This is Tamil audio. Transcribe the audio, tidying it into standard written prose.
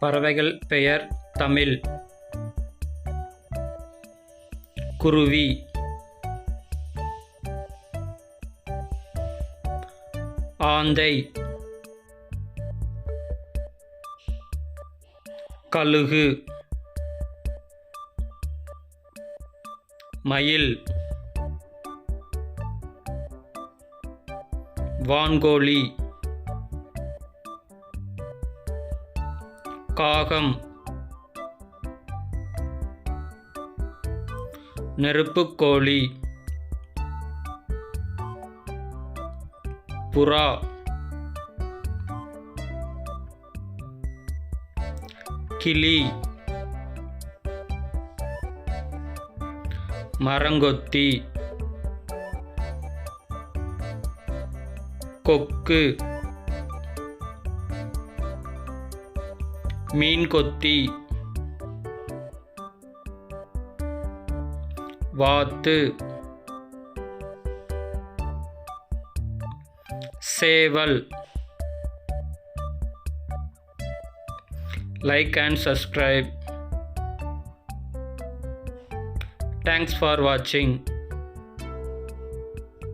பறவைகள் பெயர் தமிழ். குருவி, ஆந்தை, கழுகு, மயில், வான்கோழி, காகம், நெருப்புக்கோழி, புறா, கிளி, மரங்கொத்தி, கொக்கு, மீன்கொத்தி, வாத்து, சேவல். Like and subscribe. Thanks for watching.